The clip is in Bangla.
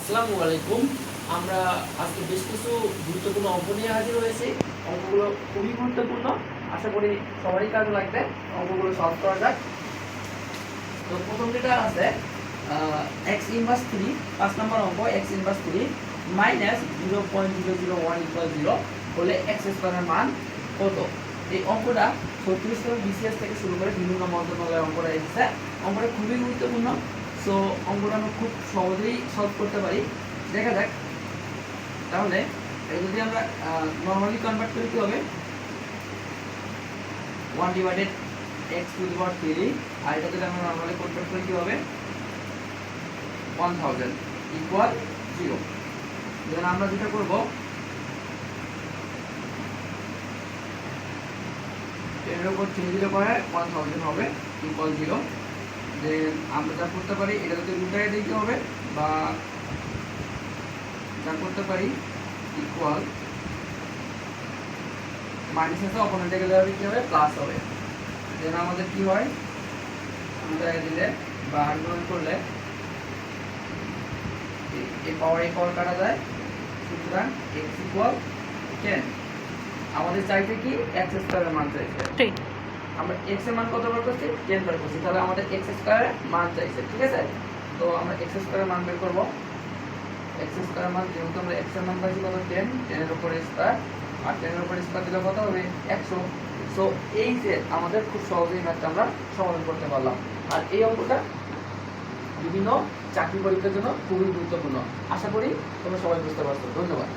আসসালামু আলাইকুম। আমরা আজকে বেশ কিছু গুরুত্বপূর্ণ অঙ্ক নিয়ে হাজির হয়েছি। অঙ্কগুলো খুবই গুরুত্বপূর্ণ, আশা করি সবারই কাজে লাগবে। অঙ্কগুলো সলভ করা যাক। তো প্রথম যেটা আছে এক্স ইনভার্স 3, 5 নম্বর অঙ্ক। এক্স ইনভার্স 3 মাইনাস 0.001 ইকুয়াল 0 হলে এক্স স্কয়ারের মান কত? এই অঙ্কটা 36 তম বিসিএস থেকে শুরু করে বিভিন্ন মন্ত্রণালয়ের অঙ্কটা এসেছে। অঙ্কটা খুবই গুরুত্বপূর্ণ। সো অঙ্কটা আমরা খুব সহজেই সলভ করতে পারি। দেখা যাক। তাহলে যদি আমরা নরমালি কনভার্ট করি কি হবে, 1 ডিভাইডেড x টু দি পাওয়ার 3, আর এটা যদি আমরা নরমালি কনভার্ট করি কি হবে, 1000 ইকুয়াল 0। দেন আমরা যেটা করব, 10 এর উপর 3 দিলে পরে 1000 হবে ইকুয়াল 0। দেন আমরা যা করতে পারি, এটা যদি রুটারে দিতে হবে, বা যা করতে পারি ইকুয়াল মাইনাস আছে, অপোনেন্টে গেলে হবে কি হবে, প্লাস হবে। দেন আমাদের কি হয়, রুটারে দিলে বা আর্গুমেন্ট করলে এই পাওয়ার কাটা যায়। সুতরাং x ইকুয়াল 10। আমাদের চাইছে কি, x স্কয়ারের মান চাইছে। ঠিক। আমরা x এর মান কত বার করছি, 10 বার করছি। তাহলে আমাদের x স্কয়ারের মান চাইছে, ঠিক আছে? তো আমরা x স্কয়ারের মান বের করব। x স্কয়ার মান, যেহেতু আমরা x এর মান পাইছি কত, 10, 10 এর উপর স্কয়ার, আর 10 এর উপর স্কয়ার দিলে কত হবে, 100। সো এই যে আমাদের খুব সহজেই ম্যাথটা আমরা সমাধান করতে পারলাম। আর এই অঙ্কটা বিভিন্ন চাকরি পরীক্ষার জন্য খুবই গুরুত্বপূর্ণ। আশা করি তোমরা সবাই বুঝতে পারছো। ধন্যবাদ।